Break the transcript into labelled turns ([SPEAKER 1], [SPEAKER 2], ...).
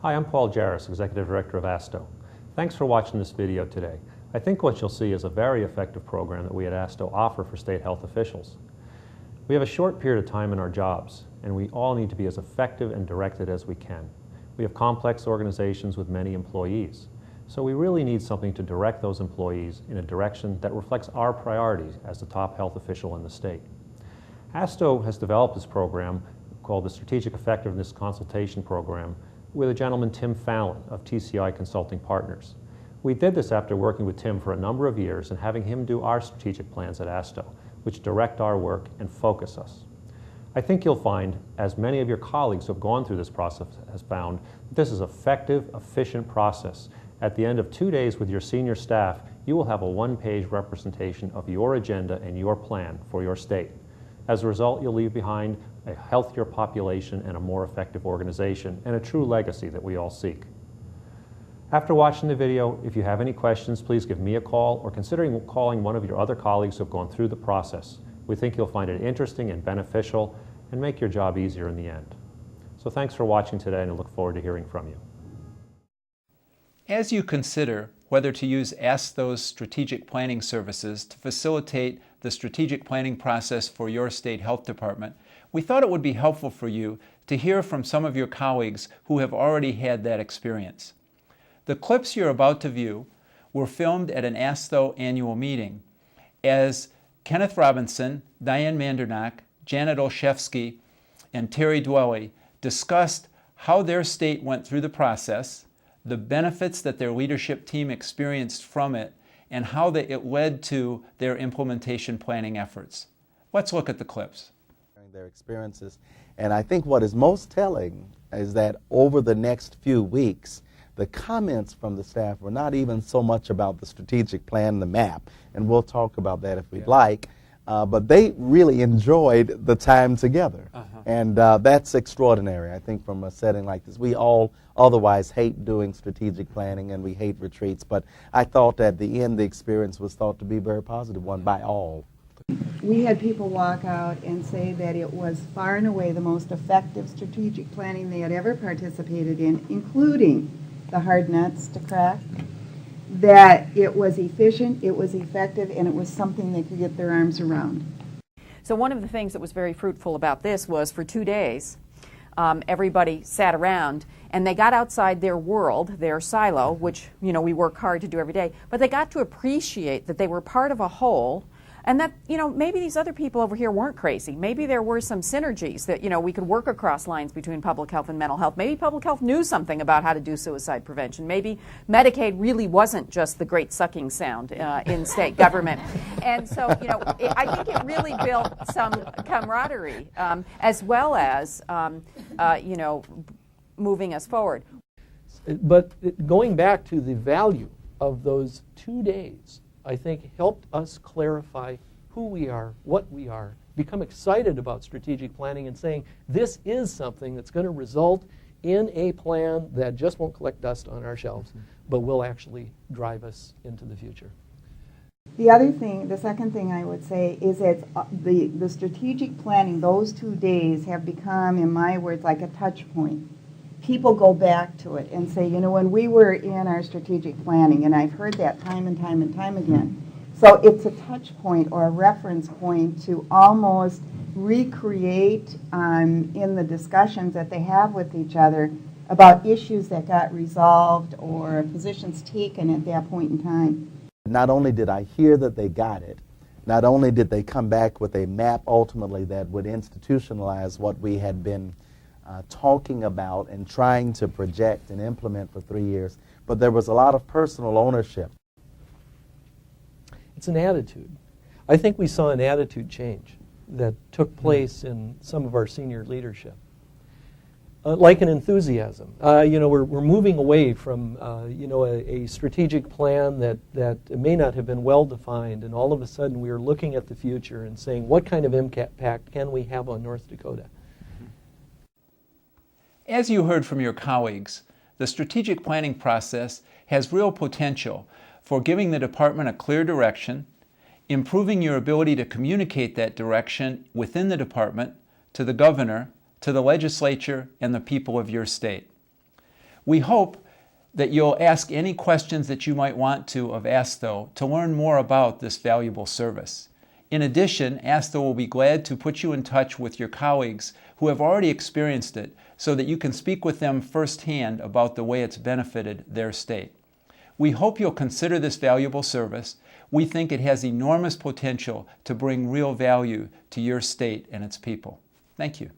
[SPEAKER 1] Hi, I'm Paul Jarris, Executive Director of ASTHO. Thanks for watching this video today. I think what you'll see is a very effective program that we at ASTHO offer for state health officials. We have a short period of time in our jobs, and we all need to be as effective and directed as we can. We have complex organizations with many employees, so we really need something to direct those employees in a direction that reflects our priorities as the top health official in the state. ASTHO has developed this program called the Strategic Effectiveness Consultation Program with a gentleman, Tim Fallon, of TCI Consulting Partners. We did this after working with Tim for a number of years and having him do our strategic plans at ASTHO, which direct our work and focus us. I think you'll find, as many of your colleagues who have gone through this process has found, that this is an effective, efficient process. At the end of 2 days with your senior staff, you will have a one-page representation of your agenda and your plan for your state. As a result, you'll leave behind a healthier population and a more effective organization, and a true legacy that we all seek. After watching the video, if you have any questions, please give me a call or considering calling one of your other colleagues who have gone through the process. We think you'll find it interesting and beneficial and make your job easier in the end. So thanks for watching today, and I look forward to hearing from you.
[SPEAKER 2] As you consider whether to use ASTHO's strategic planning services to facilitate the strategic planning process for your state health department, we thought it would be helpful for you to hear from some of your colleagues who have already had that experience. The clips you're about to view were filmed at an ASTHO annual meeting as Kenneth Robinson, Diane Mandernock, Janet Olszewski, and Terry Dwelly discussed how their state went through the process, the benefits that their leadership team experienced from it, and how it led to their implementation planning efforts. Let's look at the clips.
[SPEAKER 3] Their experiences, and I think what is most telling is that over the next few weeks, the comments from the staff were not even so much about the strategic plan, the map, and we'll talk about that if we'd like, but they really enjoyed the time together. And that's extraordinary. I think from a setting like this, we all otherwise hate doing strategic planning and we hate retreats, but I thought at the end the experience was thought to be a very positive one by all.
[SPEAKER 4] We had people walk out and say that it was far and away the most effective strategic planning they had ever participated in, including the hard nuts to crack, that it was efficient, it was effective, and it was something they could get their arms around.
[SPEAKER 5] So one of the things that was very fruitful about this was for 2 days, everybody sat around and they got outside their world, their silo, which we work hard to do every day, but they got to appreciate that they were part of a whole, and that maybe these other people over here weren't crazy. Maybe there were some synergies that we could work across lines between public health and mental health. Maybe public health knew something about how to do suicide prevention. Maybe Medicaid really wasn't just the great sucking sound in state government. And so I think it really built some camaraderie as well as moving us forward.
[SPEAKER 6] But going back to the value of those 2 days, I think helped us clarify who we are, what we are, become excited about strategic planning and saying this is something that's going to result in a plan that just won't collect dust on our shelves, but will actually drive us into the future.
[SPEAKER 4] The other thing, the second thing I would say is that the strategic planning, those 2 days have become, in my words, like a touch point. People go back to it and say, when we were in our strategic planning, and I've heard that time and time and time again. So it's a touch point or a reference point to almost recreate in the discussions that they have with each other about issues that got resolved or positions taken at that point in time.
[SPEAKER 3] Not only did I hear that they got it, not only did they come back with a map ultimately that would institutionalize what we had been talking about and trying to project and implement for 3 years, but there was a lot of personal ownership.
[SPEAKER 6] It's an attitude. I think we saw an attitude change that took place in some of our senior leadership. Like an enthusiasm. We're moving away from a strategic plan that may not have been well defined, and all of a sudden we are looking at the future and saying, what kind of impact can we have on North Dakota?
[SPEAKER 2] As you heard from your colleagues, the strategic planning process has real potential for giving the department a clear direction, improving your ability to communicate that direction within the department to the governor, to the legislature, and the people of your state. We hope that you'll ask any questions that you might want to of ASTHO to learn more about this valuable service. In addition, ASTHO will be glad to put you in touch with your colleagues who have already experienced it so that you can speak with them firsthand about the way it's benefited their state. We hope you'll consider this valuable service. We think it has enormous potential to bring real value to your state and its people. Thank you.